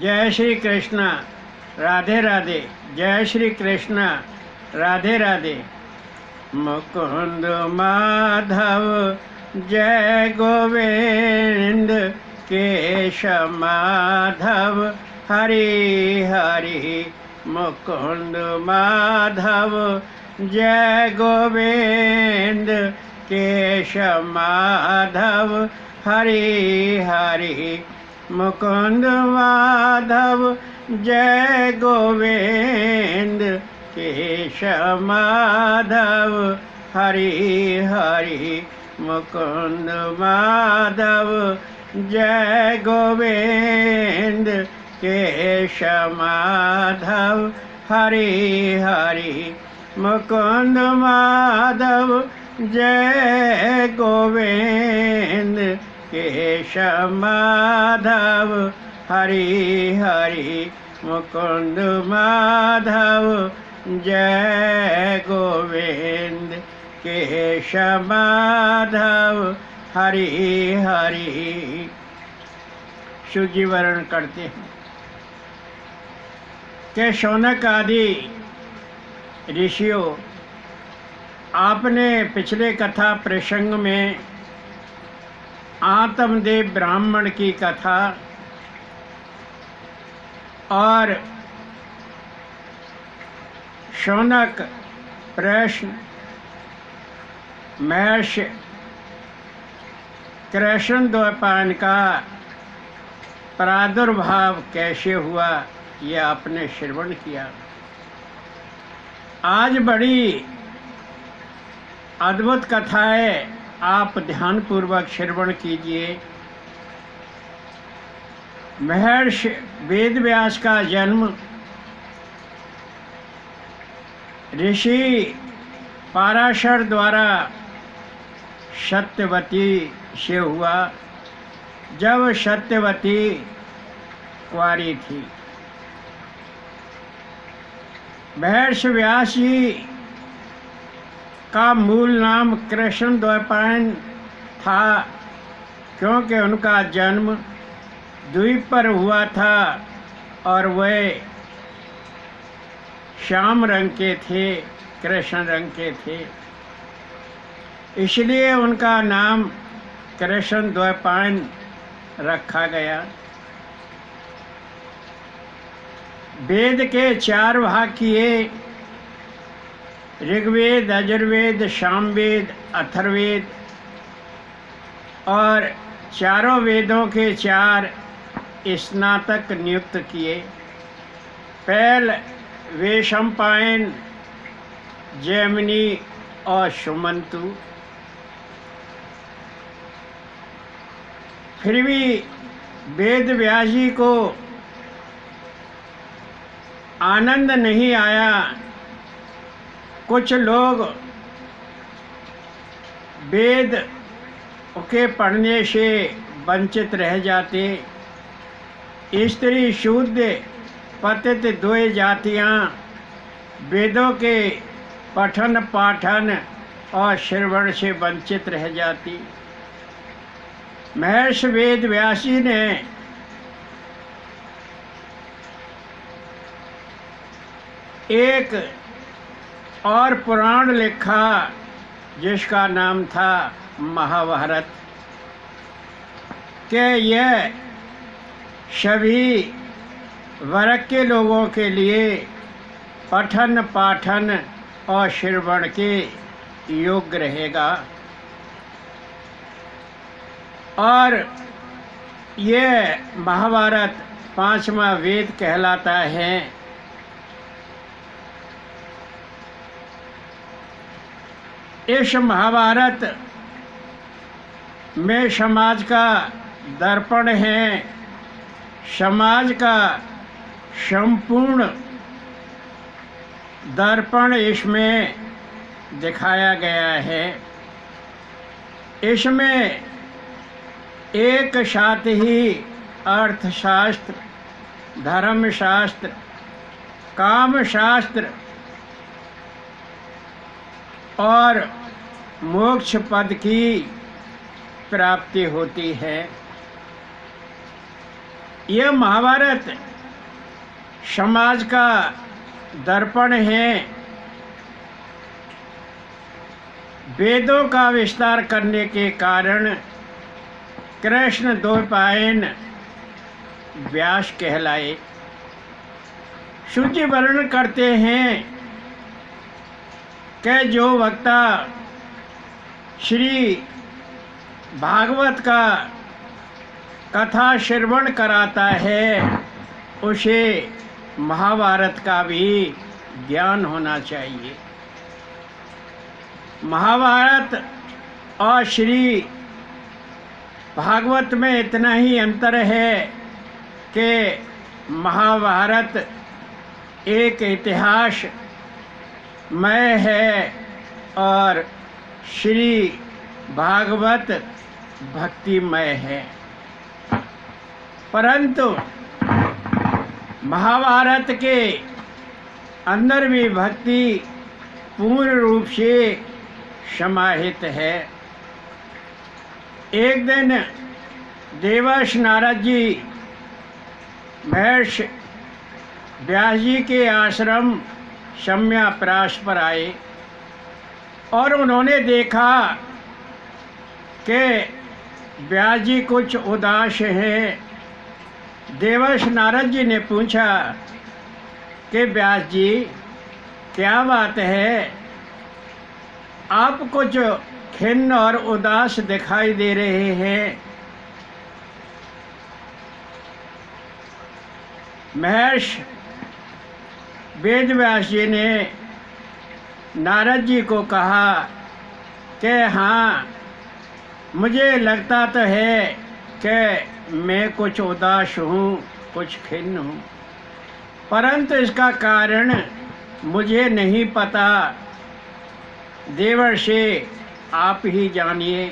जय श्री कृष्ण, राधे राधे। जय श्री कृष्ण, राधे राधे। मुकुंद माधव जय गोविंद, केशव माधव हरि हरि। मुकुंद माधव जय गोविंद, केशव माधव हरि हरि। मुकुंद माधव जय गोविंद, केशव माधव हरि हरि। मुकुंद माधव जय गोविंद, केशव माधव हरि हरि। मुकुंद माधव जय गोविंद, केशव माधव हरि हरि। मुकुंद माधव जय गोविंद, केशव माधव हरि हरि। शिव जी वर्णन करते हैं कि शौनक आदि ऋषियों, आपने पिछले कथा प्रसंग में आत्मदेव ब्राह्मण की कथा और शौनक प्रश्न महर्षि कृष्ण द्वैपायन का प्रादुर्भाव कैसे हुआ, यह आपने श्रवण किया। आज बड़ी अद्भुत कथा है, आप ध्यानपूर्वक श्रवण कीजिए। महर्षि वेदव्यास का जन्म ऋषि पाराशर द्वारा सत्यवती से हुआ, जब सत्यवती कुंवारी थी। महर्षि व्यास जी का मूल नाम कृष्ण द्वैपायन था, क्योंकि उनका जन्म द्वीप पर हुआ था और वे श्याम रंग के थे, कृष्ण रंग के थे, इसलिए उनका नाम कृष्ण द्वैपायन रखा गया। वेद के 4 भाग किए, ऋग्वेद, यजुर्वेद, सामवेद, अथर्ववेद, और चारों वेदों के 4 स्नातक नियुक्त किए। पैल, वैशंपायन, जैमिनी और सुमंतु। फिर भी वेद व्यास जी को आनंद नहीं आया। कुछ लोग वेद के पढ़ने से वंचित रह जाते। स्त्री शूद्र पतित 2 जातियां वेदों के पठन पाठन और श्रवण से वंचित रह जाती। महर्षि वेद व्यास जी ने एक और पुराण लिखा, जिसका नाम था महाभारत, कि यह सभी वर्ग के लोगों के लिए पठन पाठन और श्रवण के योग्य रहेगा। और यह महाभारत 5वां वेद कहलाता है। इस महाभारत में समाज का दर्पण है, समाज का संपूर्ण दर्पण इसमें दिखाया गया है। इसमें एक साथ ही अर्थशास्त्र, धर्मशास्त्र, कामशास्त्र और मोक्ष पद की प्राप्ति होती है। यह महाभारत समाज का दर्पण हैं। वेदों का विस्तार करने के कारण कृष्ण द्वैपायन व्यास कहलाए। शुचि वर्णन करते हैं कि जो वक्ता श्री भागवत का कथा श्रवण कराता है उसे महाभारत का भी ज्ञान होना चाहिए। महाभारत और श्री भागवत में इतना ही अंतर है कि महाभारत एक इतिहास मय है और श्री भागवत भक्तिमय है। परंतु महाभारत के अंदर भी भक्ति पूर्ण रूप से समाहित है। एक दिन देवर्षि नारद जी महर्षि व्यास जी के आश्रम शम्याप्रास पर आए और उन्होंने देखा कि व्यास जी कुछ उदास हैं। देवर्षि नारद जी ने पूछा कि व्यास जी क्या बात है, आप कुछ खिन्न और उदास दिखाई दे रहे हैं। महर्षि वेदव्यास जी ने नारद जी को कहा कि हाँ, मुझे लगता तो है कि मैं कुछ उदास हूँ, कुछ खिन्न हूँ, परंतु इसका कारण मुझे नहीं पता। देवर्षि आप ही जानिए।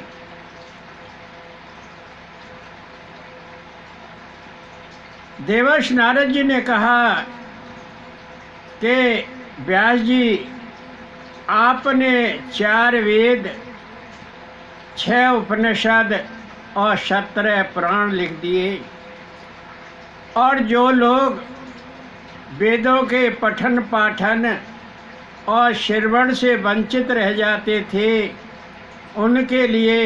देवर्षि नारद जी ने कहा कि व्यास जी, आपने 4 वेद, 6 उपनिषद और 17 पुराण लिख दिए और जो लोग वेदों के पठन पाठन और श्रवण से वंचित रह जाते थे उनके लिए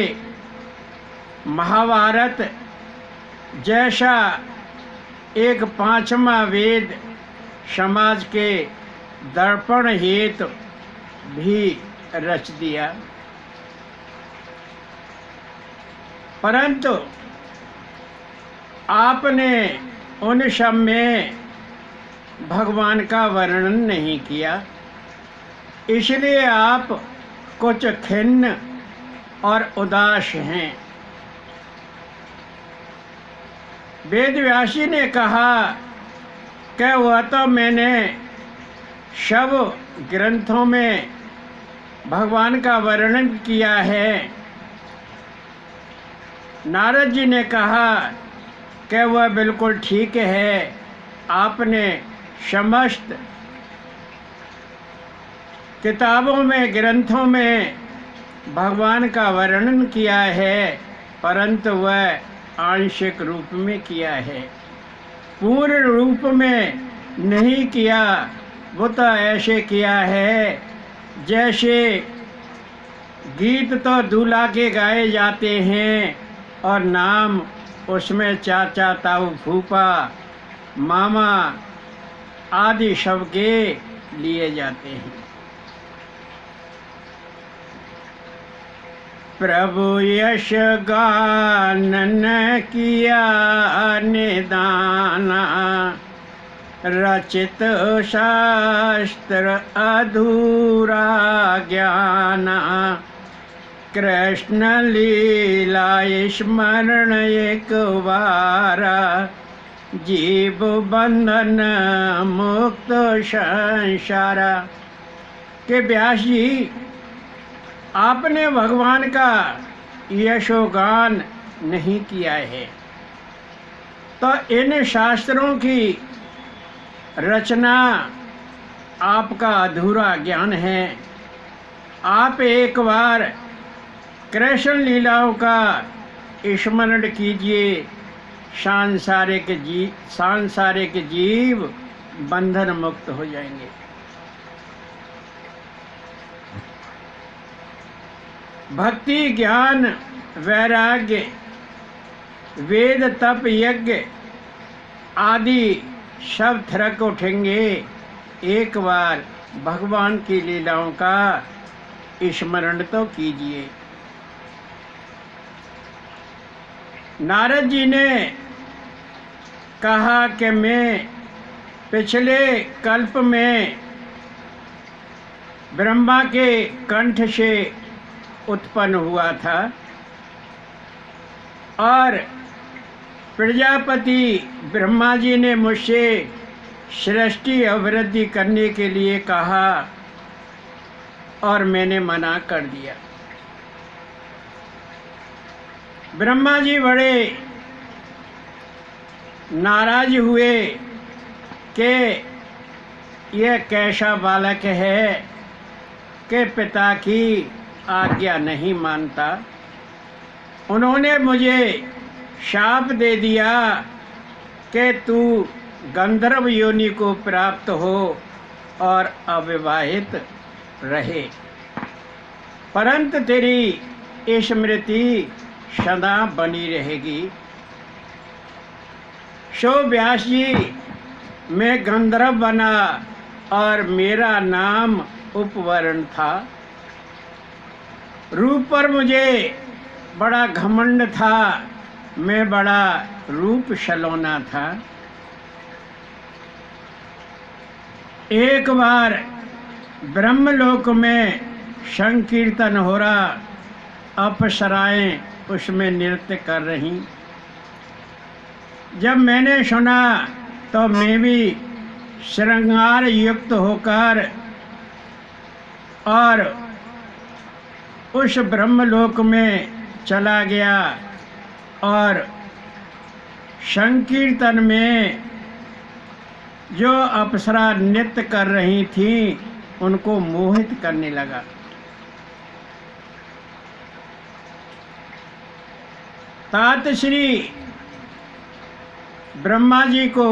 महाभारत जैसा एक 5वां वेद समाज के दर्पण हेतु भी रच दिया। परंतु आपने उन सब में भगवान का वर्णन नहीं किया, इसलिए आप कुछ खिन्न और उदास हैं। वेदव्यासी ने कहा कि वह तो मैंने सब ग्रंथों में भगवान का वर्णन किया है। नारद जी ने कहा कि वह बिल्कुल ठीक है, आपने समस्त किताबों में ग्रंथों में भगवान का वर्णन किया है, परंतु वह आंशिक रूप में किया है, पूर्ण रूप में नहीं किया। वो तो ऐसे किया है जैसे गीत तो दूल्हा के गाए जाते हैं और नाम उसमें चाचा, ताऊ, फूफा, मामा आदि सबके लिए जाते हैं। प्रभु यश गानन किया निदाना, रचित शास्त्र अधूरा ज्ञाना, कृष्ण लीला स्मरण एक बारा, जीव बंधन मुक्त संसारा। के व्यास जी, आपने भगवान का यशोगान नहीं किया है, तो इन शास्त्रों की रचना आपका अधूरा ज्ञान है। आप एक बार कृष्ण लीलाओं का स्मरण कीजिए। सांसारिक जीव बंधन मुक्त हो जाएंगे। भक्ति, ज्ञान, वैराग्य, वेद, तप, यज्ञ आदि सब थिरक उठेंगे। एक बार भगवान की लीलाओं का स्मरण तो कीजिए। नारद जी ने कहा कि मैं पिछले कल्प में ब्रह्मा के कंठ से उत्पन्न हुआ था और प्रजापति ब्रह्मा जी ने मुझसे सृष्टि अभिवृद्धि करने के लिए कहा और मैंने मना कर दिया। ब्रह्मा जी बड़े नाराज हुए कि यह कैसा बालक है कि पिता की आज्ञा नहीं मानता। उन्होंने मुझे शाप दे दिया कि तू गंधर्व योनि को प्राप्त हो और अविवाहित रहे, परंतु तेरी स्मृति सदा बनी रहेगी। सो व्यास जी, मैं गंधर्व बना और मेरा नाम उपवर्ण था। रूप पर मुझे बड़ा घमंड था, मैं बड़ा रूप सलोना था। एक बार ब्रह्मलोक में संकीर्तन हो रहा, अप्सराएं उसमें नृत्य कर रही। जब मैंने सुना तो मैं भी श्रृंगार युक्त होकर और उस ब्रह्मलोक में चला गया और संकीर्तन में जो अप्सरा नृत्य कर रही थी उनको मोहित करने लगा। तात श्री ब्रह्मा जी को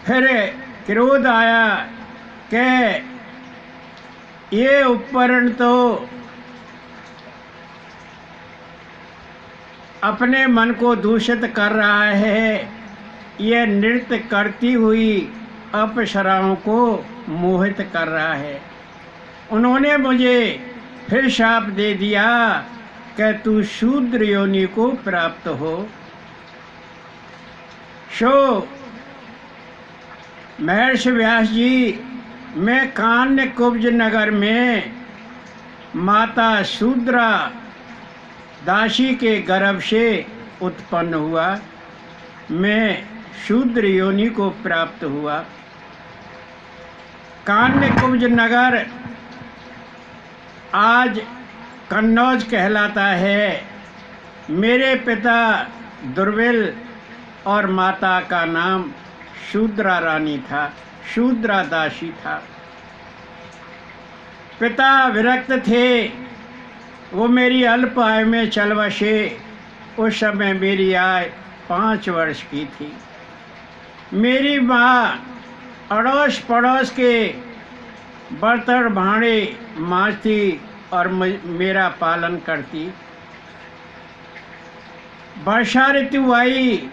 फिर क्रोध आया कि ये उपकरण तो अपने मन को दूषित कर रहा है, यह नृत्य करती हुई अप्सराओं को मोहित कर रहा है। उन्होंने मुझे फिर शाप दे दिया कि तू शूद्र योनि को प्राप्त हो। सो महर्षि व्यास जी, मैं कान्य कुब्ज नगर में माता शूद्रा दासी के गर्भ से उत्पन्न हुआ। मैं शूद्र योनि को प्राप्त हुआ। कान्य कुब्ज नगर आज कन्नौज कहलाता है। मेरे पिता दुर्विल और माता का नाम शूद्रा रानी था, शूद्रा दासी था। पिता विरक्त थे, वो मेरी अल्प आयु में चल बसे। उस समय मेरी आयु 5 वर्ष की थी। मेरी माँ अड़ोस पड़ोस के बर्तन भांडे मांजती और मेरा पालन करती। वर्षा ऋतु आई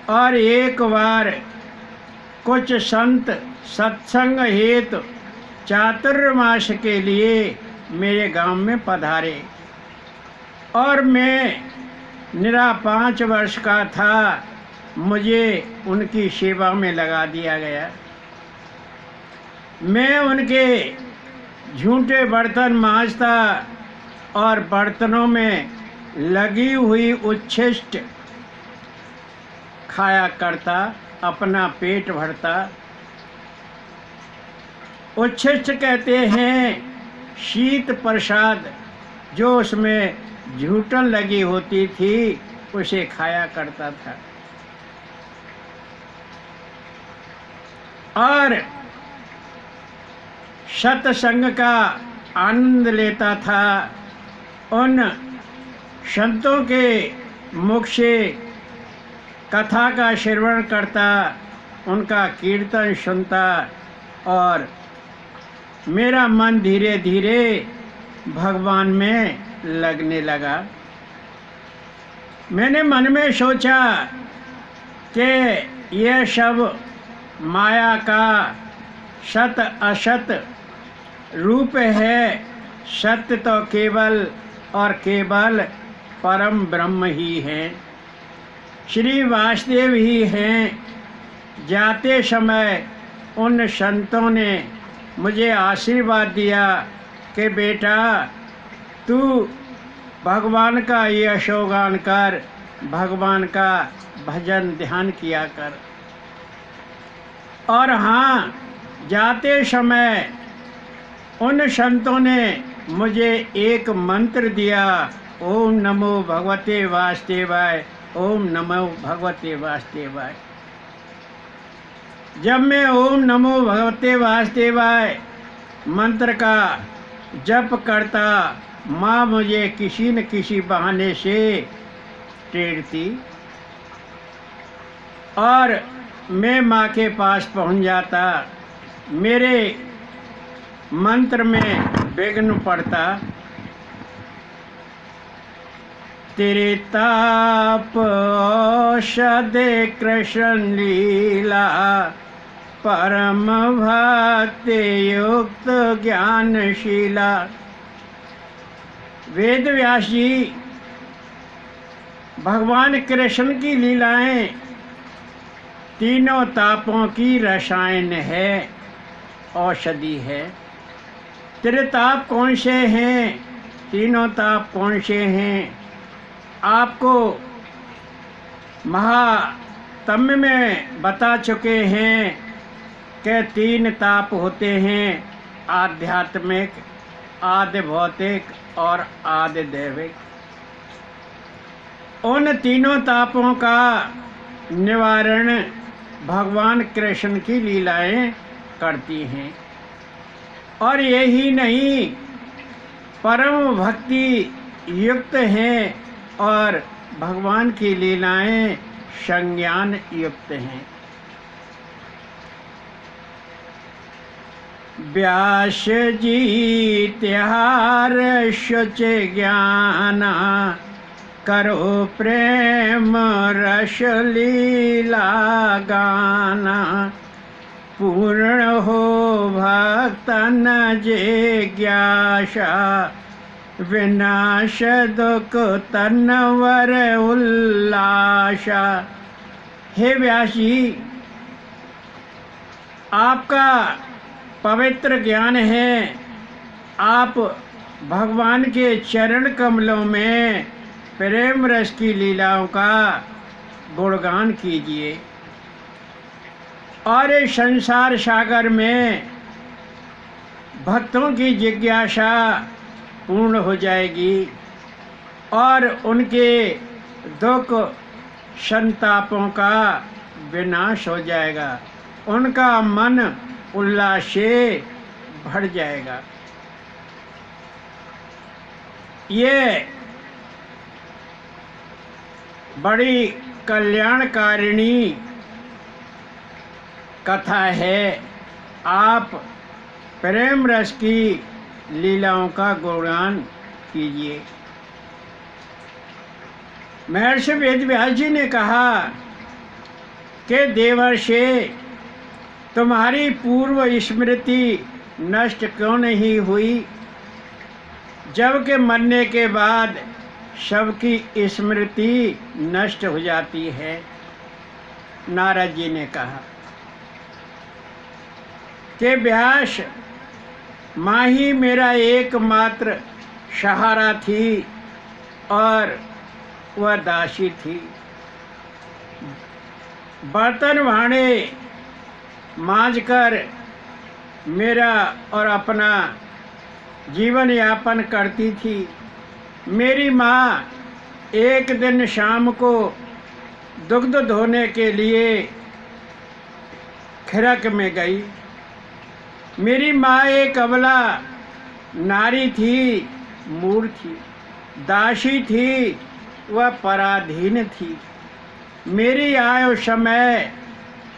और एक बार कुछ संत सत्संग हेतु चातुर्मास के लिए मेरे गांव में पधारे और मैं निरा 5 वर्ष का था। मुझे उनकी सेवा में लगा दिया गया। मैं उनके झूठे बर्तन मांजता और बर्तनों में लगी हुई उच्छिष्ट खाया करता, अपना पेट भरता। उच्छिष्ट कहते हैं शीत प्रसाद, जो उसमें झूठन लगी होती थी उसे खाया करता था और सत्संग का आनंद लेता था। उन संतों के मुख से कथा का श्रवण करता उनका कीर्तन सुनता और मेरा मन धीरे धीरे भगवान में लगने लगा। मैंने मन में सोचा कि यह सब माया का सत असत रूप है, सत्य तो केवल और केवल परम ब्रह्म ही हैं, श्री वासुदेव ही हैं। जाते समय उन संतों ने मुझे आशीर्वाद दिया कि बेटा तू भगवान का यशोगान कर, भगवान का भजन ध्यान किया कर। और हाँ, जाते समय उन संतों ने मुझे एक मंत्र दिया, ओम नमो भगवते वासुदेवाय, ओम नमो भगवते वासुदेवाय। जब मैं ओम नमो भगवते वासुदेवाय मंत्र का जप करता, माँ मुझे किसी न किसी बहाने से टेरती और मैं माँ के पास पहुँच जाता। मेरे मंत्र में विघ्न पड़ता। तेरे ताप औषध कृष्ण लीला, परम भक्ति युक्त ज्ञानशीला। वेद व्यास जी, भगवान कृष्ण की लीलाएं तीनों तापों की रसायन है, औषधि है। तेरे ताप कौन से हैं? तीनों ताप कौन से हैं? आपको महात्म्य में बता चुके हैं कि तीन ताप होते हैं, आध्यात्मिक, आदि भौतिक और आदि दैविक। उन तीनों तापों का निवारण भगवान कृष्ण की लीलाएं करती हैं। और यही नहीं, परम भक्ति युक्त हैं और भगवान की लीलाएं संज्ञान युक्त हैं। व्यास जी त्यार शुच ज्ञाना, करो प्रेम रस लीला गाना। पूर्ण हो भक्तन जिज्ञासा, विनाश दुख तनवर उल्लासा। हे व्यास जी, आपका पवित्र ज्ञान है, आप भगवान के चरण कमलों में प्रेम रस की लीलाओं का गुणगान कीजिए और इस संसार सागर में भक्तों की जिज्ञासा पूर्ण हो जाएगी और उनके दुख संतापों का विनाश हो जाएगा, उनका मन उल्लास से भर जाएगा। ये बड़ी कल्याणकारिणी कथा है। आप प्रेम रस की लीलाओं का गुणगान कीजिए। महर्षि वेदव्यास जी ने कहा कि देवर्षि, तुम्हारी पूर्व स्मृति नष्ट क्यों नहीं हुई, जबकि मरने के बाद सबकी स्मृति नष्ट हो जाती है। नारद जी ने कहा कि व्यास, माँ ही मेरा एकमात्र सहारा थी और वह दासी थी। बर्तन भांडे मांजकर मेरा और अपना जीवन यापन करती थी। मेरी माँ एक दिन शाम को दुग्ध धोने के लिए खिरक में गई। मेरी माँ एक अबला नारी थी, मूढ़ थी, दासी थी, वह पराधीन थी। मेरी आयु समय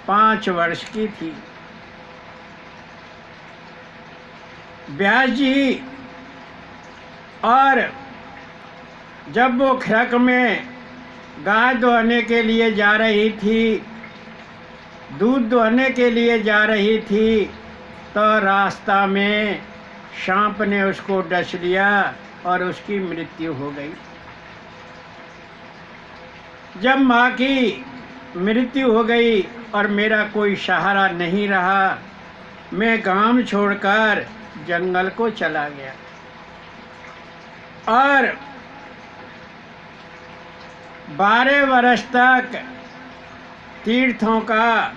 5 वर्ष की थी। व्यास जी और जब वो खरक में गाय दुहाने के लिए जा रही थी, दूध दुहाने के लिए जा रही थी, तो रास्ता में सांप ने उसको डस लिया और उसकी मृत्यु हो गई। जब माँ की मृत्यु हो गई और मेरा कोई सहारा नहीं रहा, मैं गांव छोड़कर जंगल को चला गया और 12 वर्ष तक तीर्थों का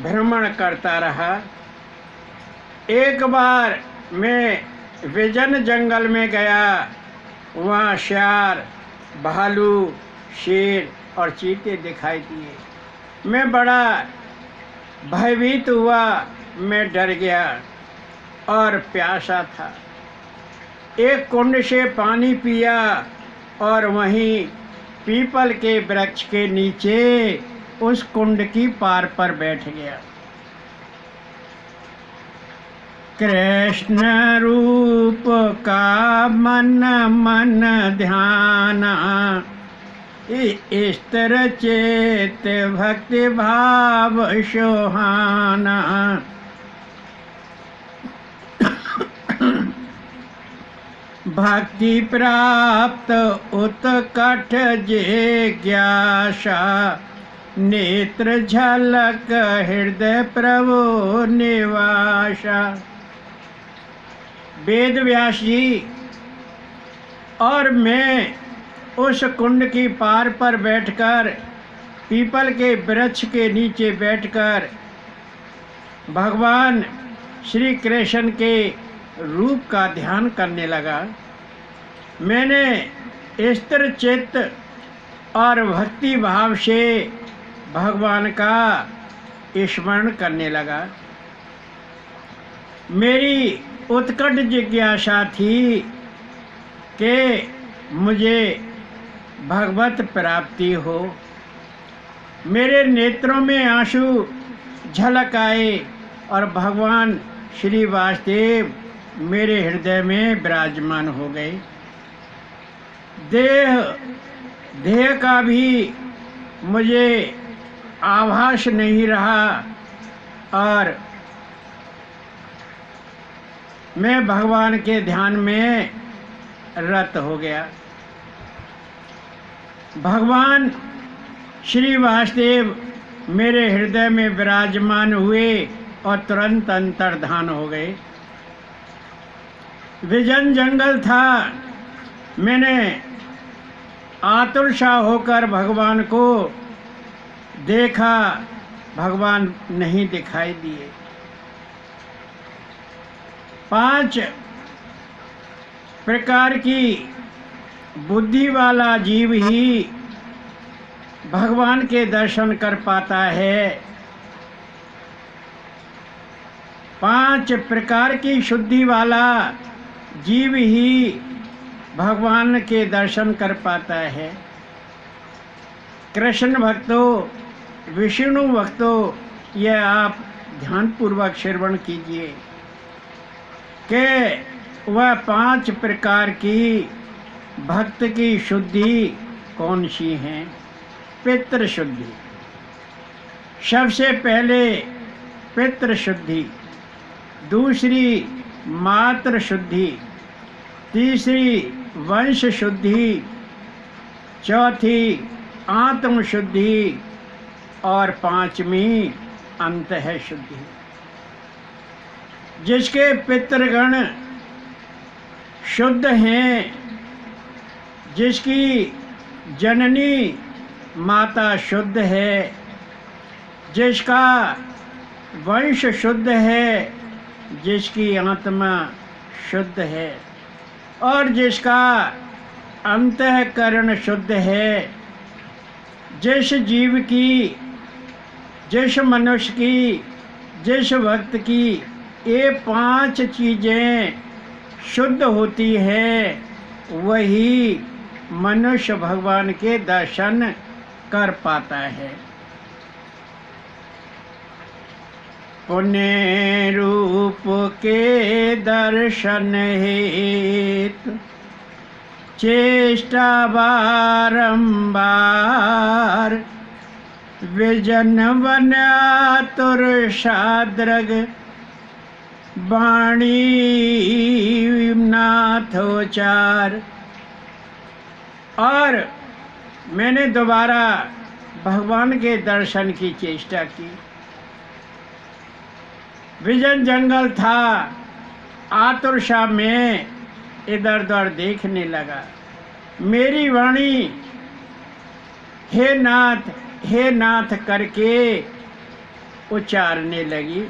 भ्रमण करता रहा। एक बार मैं विजन जंगल में गया, वहाँ शेर, भालू, शेर और चीते दिखाई दिए। मैं बड़ा भयभीत हुआ, मैं डर गया और प्यासा था। एक कुंड से पानी पिया और वहीं पीपल के वृक्ष के नीचे उस कुंड की पार पर बैठ गया। कृष्ण रूप का मन मन ध्याना, स्थिर चेत भक्ति भाव सोहाना। भक्ति प्राप्त उत्कट जिज्ञासा, नेत्र झलक हृदय प्रभु निवासा। वेद व्यास जी और मैं उस कुंड की पार पर बैठकर, पीपल के वृक्ष के नीचे बैठकर भगवान श्री कृष्ण के रूप का ध्यान करने लगा। मैंने स्थिर चित्त और भक्ति भाव से भगवान का स्मरण करने लगा। मेरी उत्कट जिज्ञासा थी कि मुझे भगवत प्राप्ति हो। मेरे नेत्रों में आंसू झलक आए और भगवान श्री वासुदेव मेरे हृदय में विराजमान हो गए। देह का भी मुझे आभास नहीं रहा और मैं भगवान के ध्यान में रत हो गया। भगवान श्री वासुदेव मेरे हृदय में विराजमान हुए और तुरंत अंतर्धान हो गए। विजन जंगल था। मैंने आतुर सा होकर भगवान को देखा, भगवान नहीं दिखाई दिए। 5 प्रकार की बुद्धि वाला जीव ही भगवान के दर्शन कर पाता है। 5 प्रकार की शुद्धि वाला जीव ही भगवान के दर्शन कर पाता है। कृष्ण भक्तों, विष्णु भक्तों, यह आप ध्यानपूर्वक श्रवण कीजिए कि वह 5 प्रकार की भक्त की शुद्धि कौन सी हैं। पितृ शुद्धि, सबसे पहले पितृ शुद्धि, दूसरी मातृ शुद्धि, तीसरी वंश शुद्धि, चौथी आत्म शुद्धि और 5वीं अंतः शुद्धि। जिसके पितृगण शुद्ध हैं, जिसकी जननी माता शुद्ध है, जिसका वंश शुद्ध है, जिसकी आत्मा शुद्ध है और जिसका अंतःकरण शुद्ध है, जिस जीव की, जिस मनुष्य की, जिस भक्त की ये 5 चीज़ें शुद्ध होती है, वही मनुष्य भगवान के दर्शन कर पाता है। पुण्य रूप के दर्शन हेतु चेष्टा बारंबार विजन वनातुर साद्रग वाणी नाथोचार। और मैंने दोबारा भगवान के दर्शन की चेष्टा की। विजन जंगल था, आतुर सा में इधर उधर देखने लगा। मेरी वाणी हे नाथ करके उच्चारने लगी,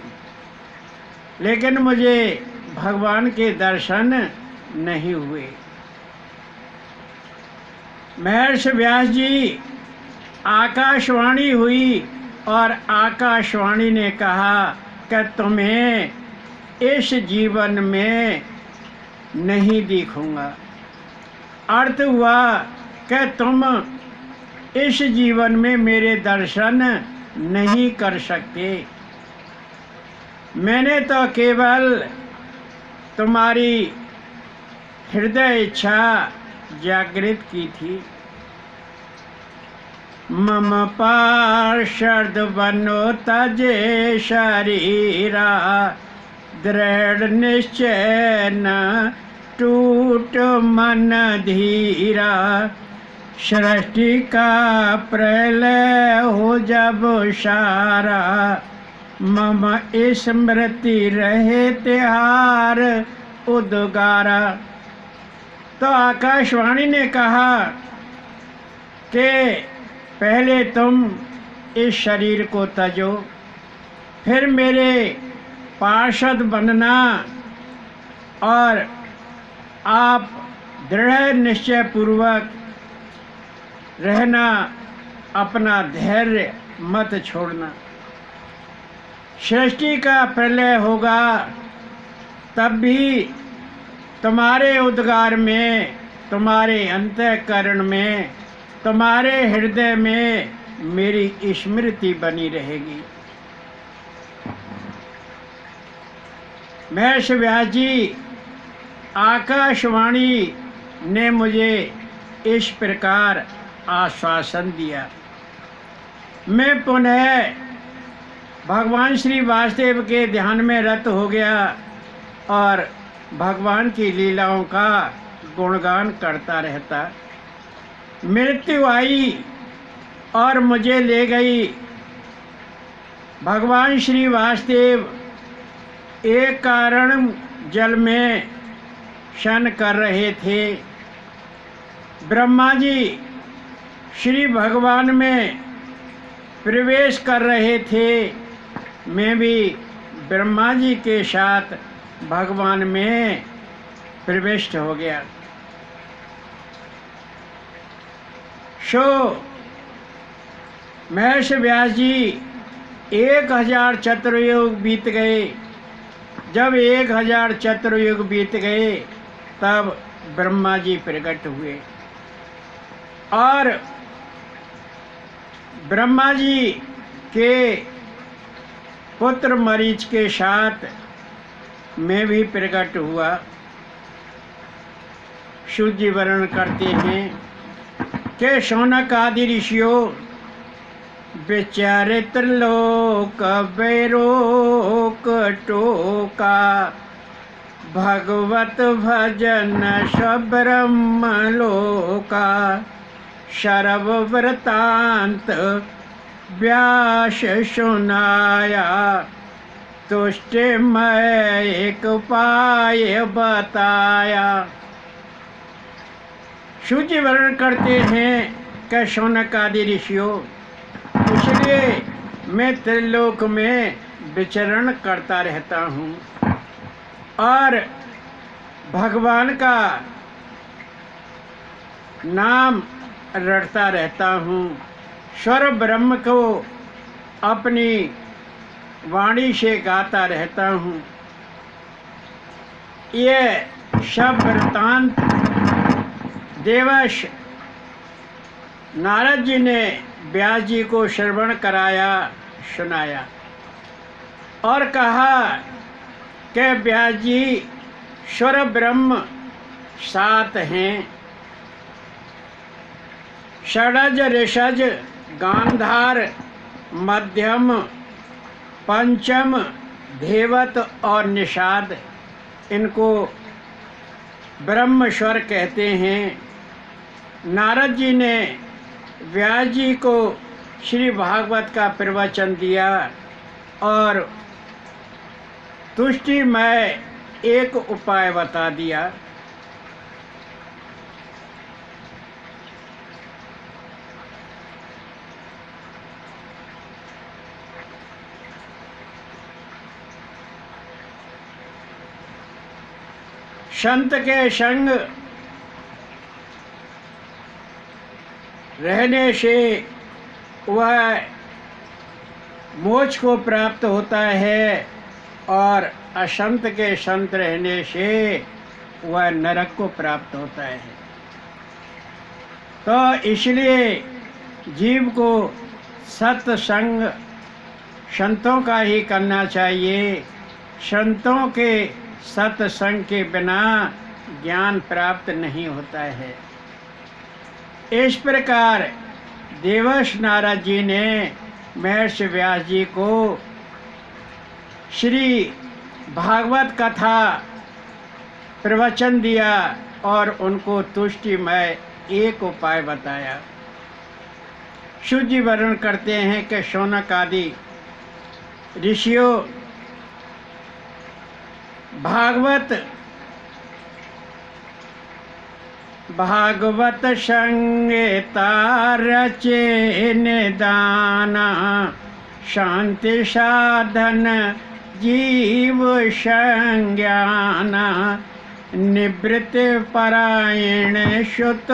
लेकिन मुझे भगवान के दर्शन नहीं हुए। महर्षि व्यास जी, आकाशवाणी हुई और आकाशवाणी ने कहा कि तुम्हें इस जीवन में नहीं दिखूंगा। अर्थ हुआ कि तुम इस जीवन में मेरे दर्शन नहीं कर सकते। मैंने तो केवल तुम्हारी हृदय इच्छा जागृत की थी। मम पार्षद बनो तजे शरीरा, दृढ़ निश्चय न टूट मन धीरा। सृष्टि का प्रलय हो जब सारा, मम स्मृति रहे तिहार उद्गारा। तो आकाशवाणी ने कहा कि पहले तुम इस शरीर को तजो, फिर मेरे पार्षद बनना और आप दृढ़ निश्चय पूर्वक रहना, अपना धैर्य मत छोड़ना। सृष्टि का प्रलय होगा तब भी तुम्हारे उद्गार में, तुम्हारे अंतःकरण में, तुम्हारे हृदय में मेरी स्मृति बनी रहेगी। महर्षि व्यास जी, आकाशवाणी ने मुझे इस प्रकार आश्वासन दिया। मैं पुनः भगवान श्री वासुदेव के ध्यान में रत हो गया और भगवान की लीलाओं का गुणगान करता रहता। मृत्यु आई और मुझे ले गई। भगवान श्री वासुदेव एक कारण जल में शयन कर रहे थे। ब्रह्मा जी श्री भगवान में प्रवेश कर रहे थे। मैं भी ब्रह्मा जी के साथ भगवान में प्रविष्ट हो गया। सो महर्षि व्यास जी 1000 चतुर्युग बीत गए। जब 1000 चतुर्युग बीत गए तब ब्रह्मा जी प्रकट हुए और ब्रह्मा जी के पुत्र मरीच के साथ मैं भी प्रकट हुआ। शुद्ध जी वर्णन करते हैं कि शौनक आदि ऋषियों विचारित लोक बैरोक टोका, भगवत भजन सब्रह्म लोका। सर्ववृतांत व्यास सुनाया, तुष्टि मैं एक उपाय बताया। सूची वर्णन करते हैं कि शौनक आदि ऋषियों, इसलिए मैं त्रिलोक में विचरण करता रहता हूँ और भगवान का नाम रटता रहता हूँ। स्वर ब्रह्म को अपनी वाणी से गाता रहता हूँ। ये सब वृत्तांत देवश नारद जी ने व्यास जी को श्रवण कराया, सुनाया। और कहा कि व्यास जी स्वर ब्रह्म 7 हैं, षडज ऋषज गांधार मध्यम पंचम धेवत और निषाद, इनको ब्रह्म स्वर कहते हैं। नारद जी ने व्यास जी को श्री भागवत का प्रवचन दिया और तुष्टिमय एक उपाय बता दिया। संत के संग रहने से वह मोक्ष को प्राप्त होता है और असंत के संत रहने से वह नरक को प्राप्त होता है। तो इसलिए जीव को सत्संग संतों का ही करना चाहिए। संतों के सत्संग के बिना ज्ञान प्राप्त नहीं होता है। इस प्रकार देवर्षि नारद जी ने महर्षि व्यास जी को श्री भागवत कथा प्रवचन दिया और उनको तुष्टिमय एक उपाय बताया। शुद्ध जी वर्णन करते हैं कि शौनक आदि ऋषियों भागवत संहिता रचे निदाना, शांति साधन जीव संज्ञाना, निवृत्त परायण सुत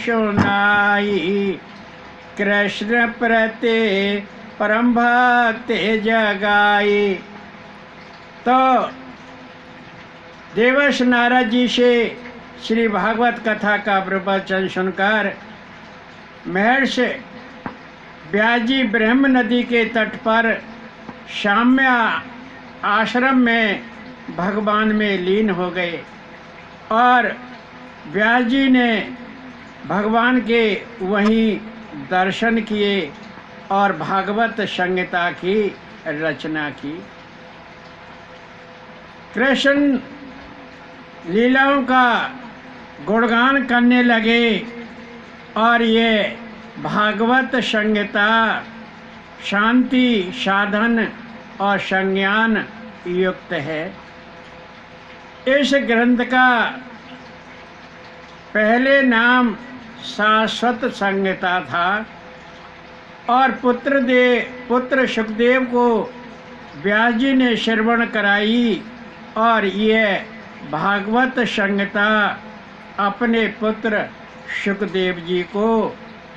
सुनाई, कृष्ण प्रति परम भक्ति जगाई। तो देवर्षि नारद जी से श्री भागवत कथा का प्रवचन सुनकर महर्षि व्यास जी ब्रह्म नदी के तट पर शाम्य आश्रम में भगवान में लीन हो गए और व्यास जी ने भगवान के वहीं दर्शन किए और भागवत संहिता की रचना की। कृष्ण लीलाओं का गुणगान करने लगे और ये भागवत संहिता शांति साधन और संज्ञान युक्त है। इस ग्रंथ का पहले नाम शाश्वत संहिता था और पुत्र सुखदेव को व्यास जी ने श्रवण कराई और ये भागवत संहिता अपने पुत्र सुखदेव जी को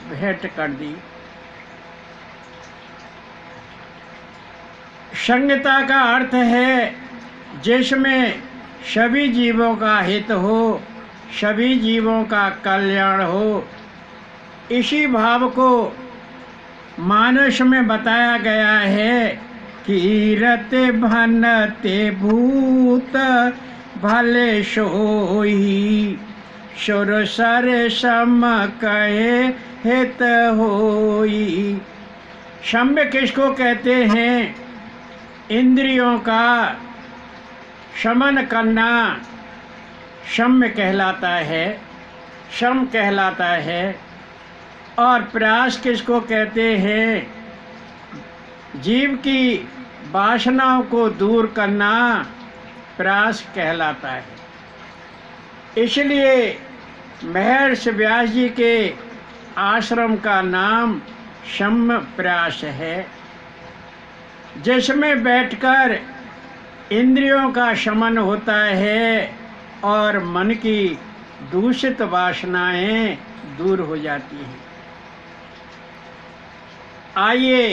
भेंट कर दी। संहिता का अर्थ है जिसमें सभी जीवों का हित हो, सभी जीवों का कल्याण हो। इसी भाव को मानस में बताया गया है। कीरते भनते भूत भले सोई, सुर सर सम कहे हित होई। शम्य किसको कहते हैं? इंद्रियों का शमन करना शम्य कहलाता है, शम कहलाता है। और प्रयास किसको कहते हैं? जीव की वासनाओं को दूर करना प्रयास कहलाता है। इसलिए महर्षि व्यास जी के आश्रम का नाम शम्य प्रयास है, जिसमें बैठकर इंद्रियों का शमन होता है और मन की दूषित वासनाएं दूर हो जाती हैं। आइए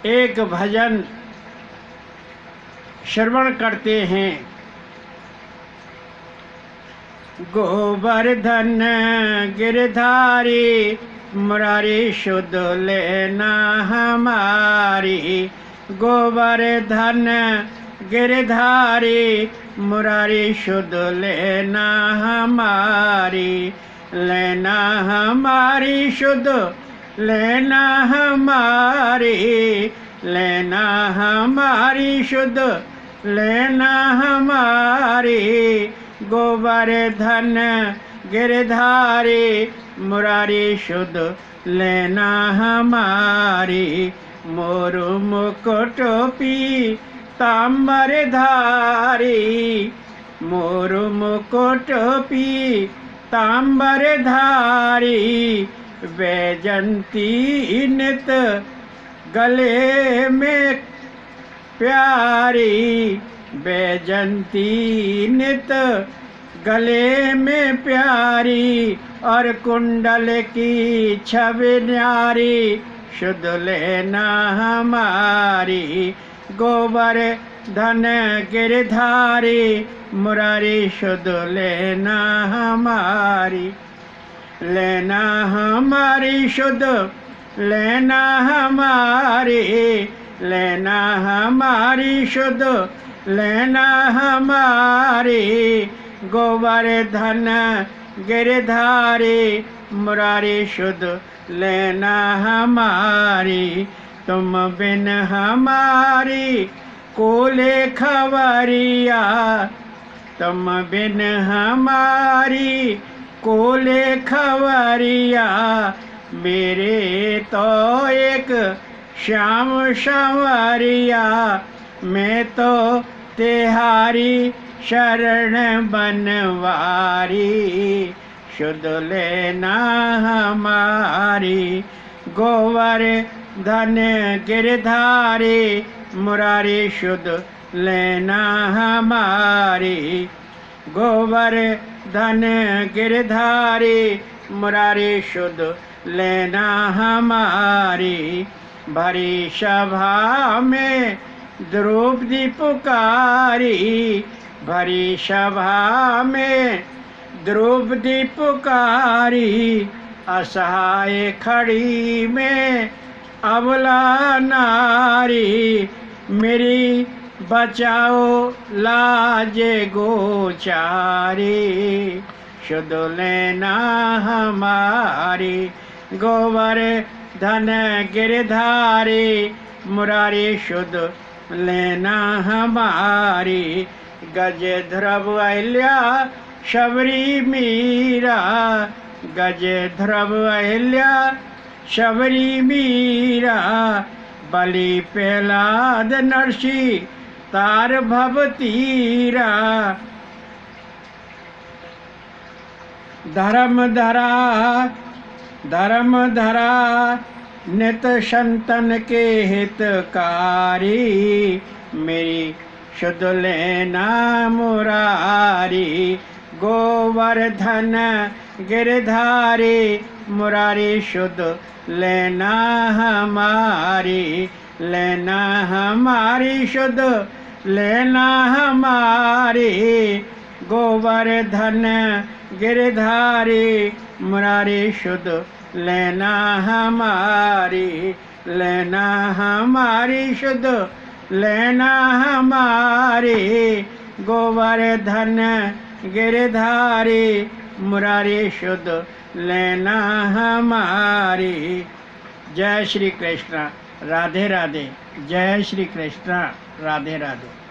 एक भजन श्रवण करते हैं। गोवर्धन गिरधारी मुरारी शुद्ध लेना हमारी। गोवर्धन गिरधारी मुरारी शुद्ध लेना हमारी। लेना हमारी शुद्ध लेना हमारी। लेना हमारी शुद्ध लेना हमारी। गोवर्धन गिरधारी मुरारी शुद्ध लेना हमारी। मोरु मुकुट पीताम्बरधारी मोरु मुकुट पीताम्बरधारी। वैजंती नित गले में प्यारी। वैजंती नित गले में प्यारी। और कुंडल की छवि न्यारी शुद्ध लेना हमारी। गोवर्धन गिरधारी मुरारी शुद्ध लेना हमारी। लेना हमारी शुद्ध लेना हमारी। लेना हमारी शुद्ध लेना हमारी। गोवर्धन गिरधारी मुरारी शुद्ध लेना हमारी। तुम बिन हमारी कोले खबरिया। तुम बिन हमारी कोले खबरिया। मेरे तो एक श्याम संवरिया। मैं तो तिहारी शरण बनवारी शुद्ध लेना हमारी। गोवर्धन गिरधारी मुरारी शुद्ध लेना हमारी। गोवर्धन गिरधारी मुरारी शुद्ध लेना हमारी। भरी सभा में द्रौपदी पुकारी। भरी सभा में द्रौपदी पुकारी। असहाय खड़ी में अबला नारी। मेरी बचाओ लाज गोचारी शुद्ध लेना हमारी। गोवर्धन गिरधारी मुरारी शुद्ध लेना हमारी। गज ध्रुव अहिल्या शबरी मीरा। गज ध्रुव अहिल्या शबरी मीरा। बलि प्रहलाद नरसी तार भवतीरा। धर्म धरा नित संतन के हितकारी। मेरी शुद्ध लेना मुरारी। गोवर्धन गिरधारी मुरारी शुद्ध लेना हमारी। लेना हमारी शुद्ध लेना हमारी। गोवर्धन गिरधारी मुरारी शुद्ध लेना हमारी। लेना हमारी शुद्ध लेना हमारी। गोवर्धन गिरधारी मुरारी शुद्ध लेना हमारी। जय श्री कृष्ण। राधे राधे। जय श्री कृष्ण। राधे राधे।